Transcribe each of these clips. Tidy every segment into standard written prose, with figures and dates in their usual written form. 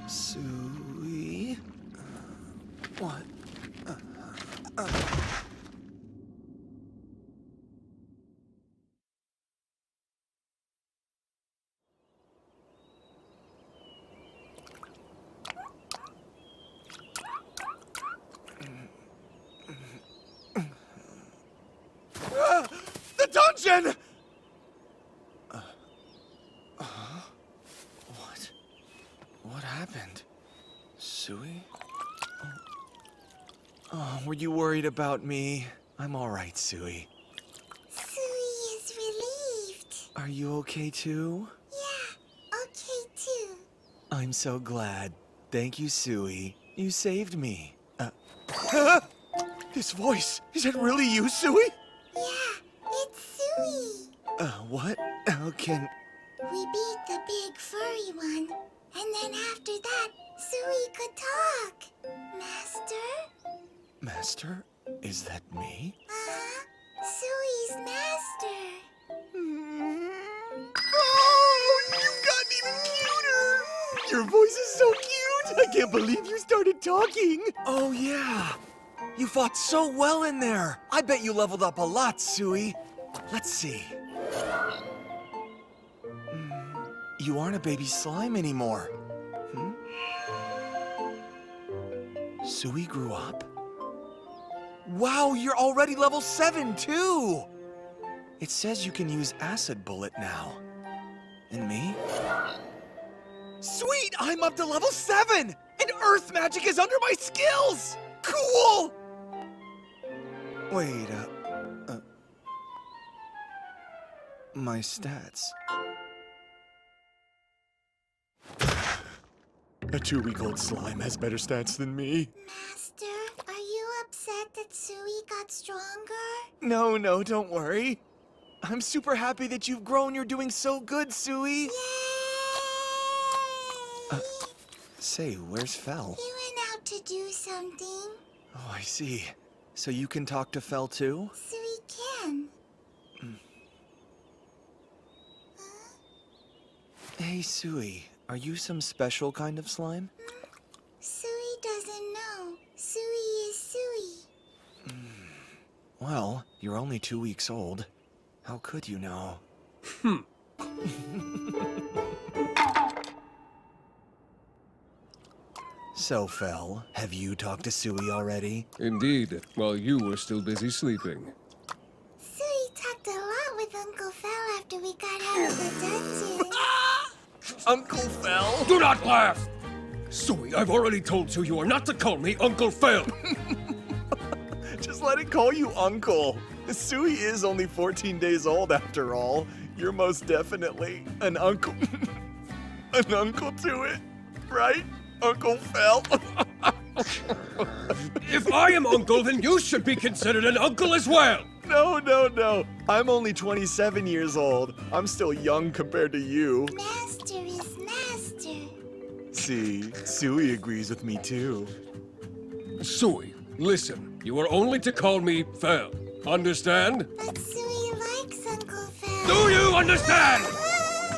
Suey? What? The dungeon! What happened? Suey? Oh, were you worried about me? I'm all right, Suey. Suey is relieved. Are you okay too? Yeah, okay too. I'm so glad. Thank you, Suey. You saved me. This voice, is it really you, Suey? Yeah, it's Suey. What? How can... We beat the big furry one, and then after that, Suey could talk. Master? Master? Is that me? Suey's master. Oh, you've gotten even cuter! Your voice is so cute! I can't believe you started talking! Oh, yeah. You fought so well in there. I bet you leveled up a lot, Suey. Let's see. You aren't a baby slime anymore. Suey grew up? Wow, you're already level 7, too! It says you can use Acid Bullet now. And me? Sweet! I'm up to level 7! And Earth Magic is under my skills! Cool! Wait, my stats. A 2-week-old slime has better stats than me. Master, are you upset that Suey got stronger? No, don't worry. I'm super happy that you've grown. You're doing so good, Suey. Yay! Say, where's Fel? He went out to do something. Oh, I see. So you can talk to Fel too? Suey can. Hey, Suey. Are you some special kind of slime? Suey doesn't know. Suey is Suey. Well, you're only 2 weeks old. How could you know? So, Fel, have you talked to Suey already? Indeed, while you were still busy sleeping. Suey talked a lot with Uncle Fel after we got out of the dungeon. Uncle Fel? Do not laugh! Suey, I've already told you you are not to call me Uncle Phil. Just let it call you Uncle. Suey is only 14 days old after all. You're most definitely an uncle. An uncle to it, right? Uncle Fel? If I am uncle, then you should be considered an uncle as well. No. I'm only 27 years old. I'm still young compared to you. Master is master. See, Suey agrees with me too. Suey, listen. You are only to call me Phil. Understand? But Suey likes Uncle Fel. Do you understand?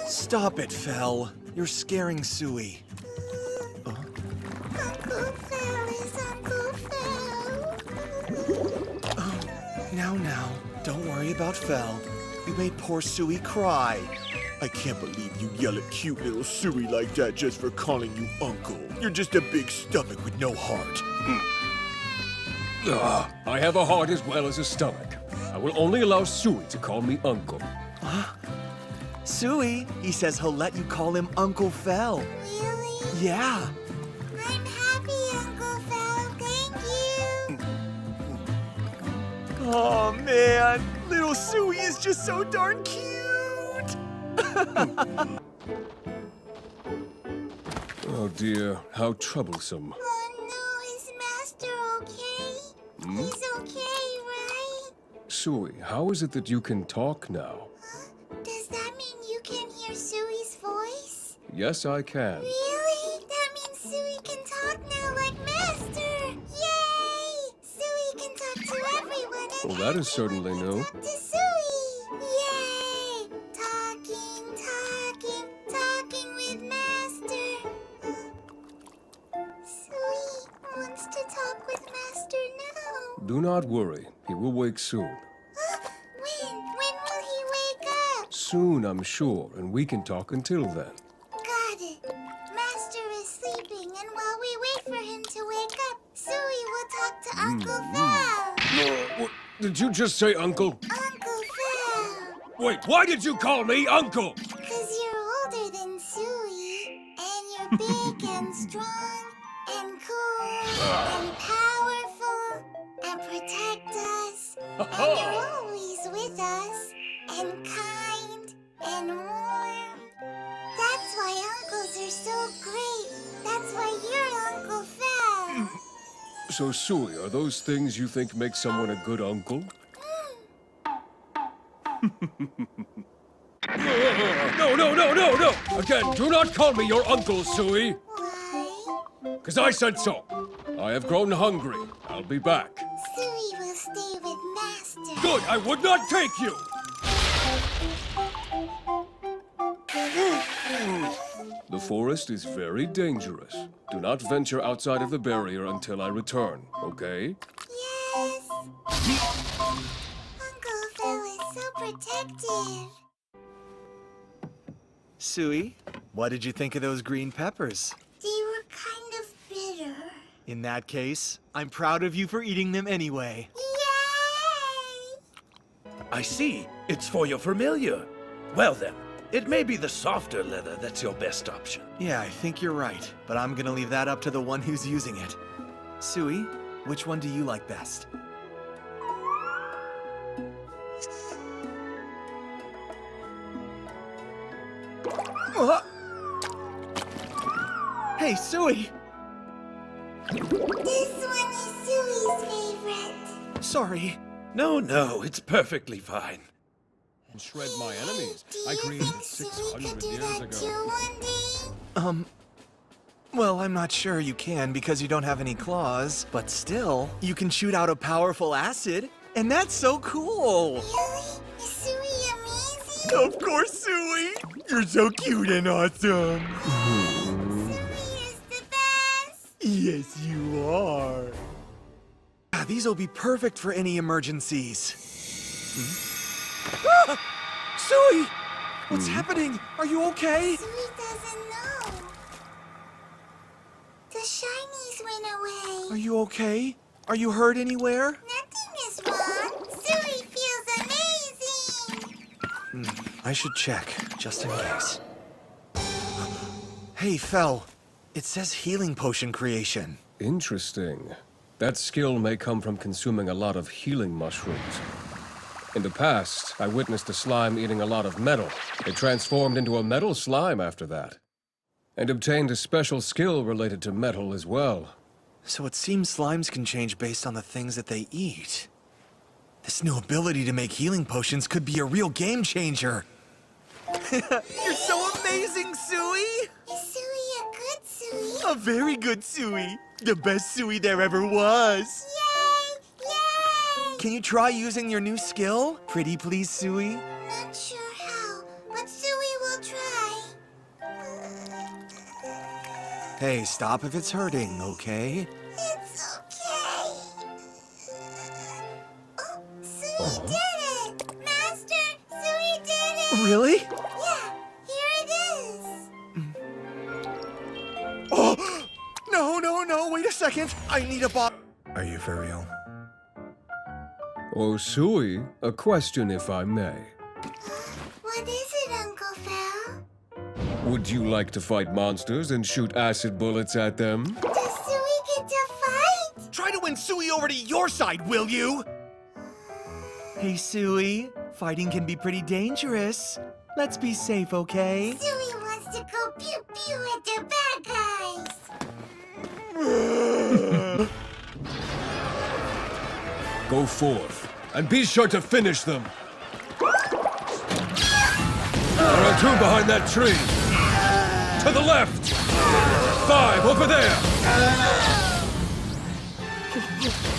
Stop it, Fel. You're scaring Suey. Uncle Fel is Uncle Fel. Now, don't worry about Fel. You made poor Suey cry. I can't believe you yell at cute little Suey like that just for calling you Uncle. You're just a big stomach with no heart. I have a heart as well as a stomach. I will only allow Suey to call me Uncle. Suey, he says he'll let you call him Uncle Fel. Really? Yeah. I'm happy, Uncle Fel. Thank you. Oh, man. Little Suey is just so darn cute. Oh dear, how troublesome. Oh no, is Master okay? He's okay, right? Suey, how is it that you can talk now? Does that mean you can hear Suey's voice? Yes, I can. Really? That means Suey can talk now like Master! Yay! Suey can talk to everyone and Well, that is certainly everyone new. can talk to Suey! Yay! Talking with Master! Do not worry. He will wake soon. When will he wake up? Soon, I'm sure, and we can talk until then. Got it. Master is sleeping, and while we wait for him to wake up, Suey will talk to Uncle Phil. What, did you just say uncle? Uncle Phil. Wait, why did you call me uncle? 'Cause you're older than Suey, and you're big and strong and cool and powerful and protect us. And you're always with us and kind and warm. That's why uncles are so great. That's why you're Uncle Phil. So, Suey, are those things you think make someone a good uncle? No! Again, do not call me your uncle, Suey. Why? Because I said so. I have grown hungry. I'll be back. Suey will stay with Master. Good, I would not take you! The forest is very dangerous. Do not venture outside of the barrier until I return, okay? Yes. Uncle Phil is so protective. Suey, what did you think of those green peppers? They were kind of bitter. In that case, I'm proud of you for eating them anyway. Yay! I see. It's for your familiar. Well then, it may be the softer leather that's your best option. Yeah, I think you're right, but I'm gonna leave that up to the one who's using it. Suey, which one do you like best? Hey, Suey! This one is Suey's favorite. Sorry. No, it's perfectly fine. And shred my enemies. Do I you created think it Suey 600 could do years that ago. too one day? Well, I'm not sure you can because you don't have any claws, but still, you can shoot out a powerful acid, and that's so cool! Really? Is Suey amazing? Of course, Suey! You're so cute and awesome! Suey is the best! Yes, you are. These will be perfect for any emergencies. Ah! Suey! What's happening? Are you okay? Suey doesn't know. The shinies went away. Are you okay? Are you hurt anywhere? Nothing is wrong. Suey feels amazing. I should check, just in case. Hey, Fel. It says healing potion creation. Interesting. That skill may come from consuming a lot of healing mushrooms. In the past, I witnessed a slime eating a lot of metal. It transformed into a metal slime after that. And obtained a special skill related to metal as well. So it seems slimes can change based on the things that they eat. This new ability to make healing potions could be a real game changer. You're so amazing, Suey! Is Suey a good Suey? A very good Suey. The best Suey there ever was. Yay! Yay! Can you try using your new skill? Pretty please, Suey? Not sure how, but Suey will try. Hey, stop if it's hurting, okay? It's okay. Oh, Suey did it! Master, Suey did it! Really? Yeah, here it is. Oh! No, wait a second. I need a bot. Are you for real? Oh, Suey, a question if I may. What is it, Uncle Phil? Would you like to fight monsters and shoot acid bullets at them? Does Suey get to fight? Try to win Suey over to your side, will you? Hey, Suey. Fighting can be pretty dangerous. Let's be safe, okay? Suey wants to go pew-pew at the bad guys. Go forth, and be sure to finish them. There are 2 behind that tree. To the left. 5 over there.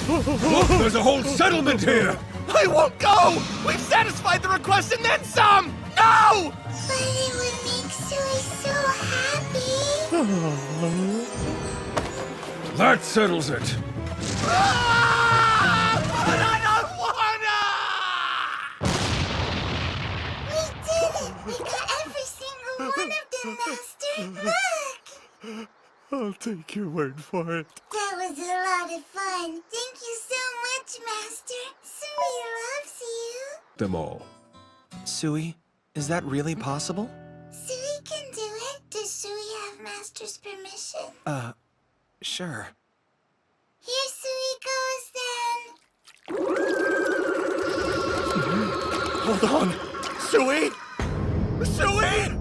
Look, there's a whole settlement here. I won't go! We've satisfied the request and then some! No! But it would make Suey so happy. That settles it. Ah! I'll take your word for it. That was a lot of fun. Thank you so much, Master. Sui loves you. Them all. Sui, is that really possible? Sui can do it. Does Sui have Master's permission? Sure. Here Sui goes then. Hold on! Sui! Sui!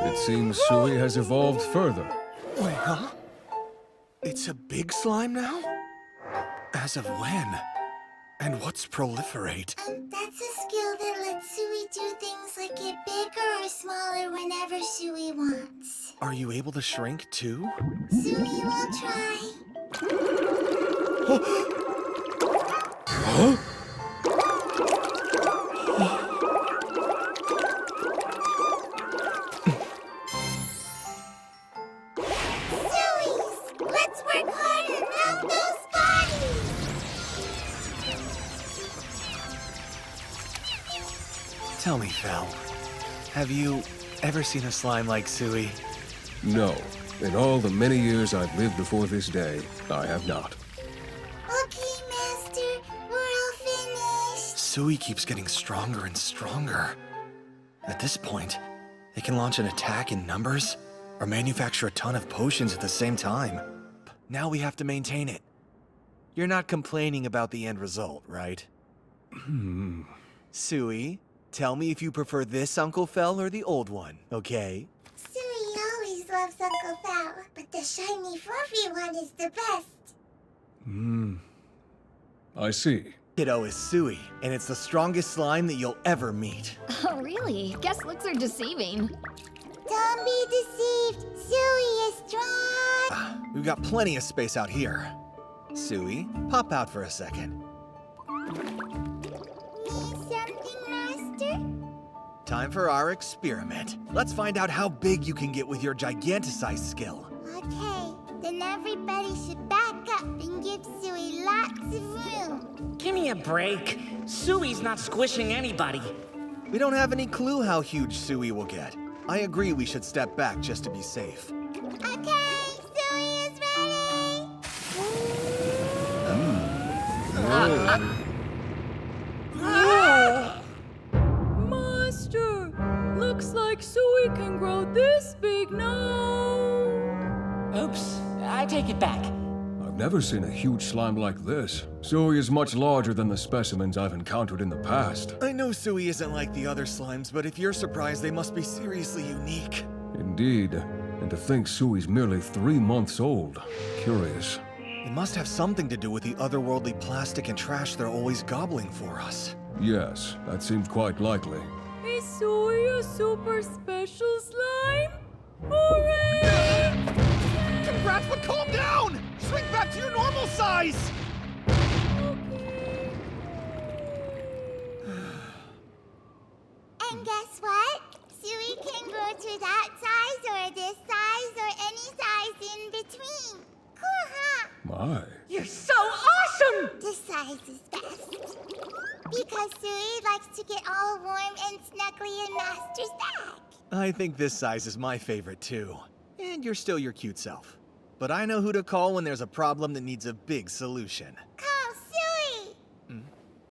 It seems Sui has evolved further. Wait, huh? It's a big slime now? As of when? And what's proliferate? That's a skill that lets Sui do things like get bigger or smaller whenever Sui wants. Are you able to shrink too? Sui will try. Huh? Sui's! Let's work hard and melt those bodies! Tell me, Fel, have you ever seen a slime like Sui? No. In all the many years I've lived before this day, I have not. Okay, Master, we're all finished. Sui keeps getting stronger and stronger. At this point, it can launch an attack in numbers or manufacture a ton of potions at the same time. Now we have to maintain it. You're not complaining about the end result, right? Sui, tell me if you prefer this Uncle Fel or the old one, okay? Sui always loves Uncle Fel, but the shiny fluffy one is the best. I see. Kiddo is Sui, and it's the strongest slime that you'll ever meet. Oh, really? Guess looks are deceiving. Don't be deceived. Sui is strong. We've got plenty of space out here. Sui, pop out for a second. Need something, Master? Time for our experiment. Let's find out how big you can get with your giganticize skill. Okay, then everybody should back up and give Sui lots of room. Give me a break. Sui's not squishing anybody. We don't have any clue how huge Sui will get. I agree we should step back just to be safe. Okay, Sui is ready. Master, looks like Sui can grow this big now. Oops, I take it back. I've never seen a huge slime like this. Sui is much larger than the specimens I've encountered in the past. I know Sui isn't like the other slimes, but if you're surprised, they must be seriously unique. Indeed. And to think Sui's merely 3 months old. Curious. It must have something to do with the otherworldly plastic and trash they're always gobbling for us. Yes, that seems quite likely. Is Sui a super special slime? Hooray! Congrats, but calm down! Shrink back to your normal size! Okay. And guess what? Sui can grow to that size or this size or any size in between. Cool, huh? My. You're so awesome! This size is best. Because Sui likes to get all warm and snuggly in Master's back. I think this size is my favorite too. And you're still your cute self. But I know who to call when there's a problem that needs a big solution. Call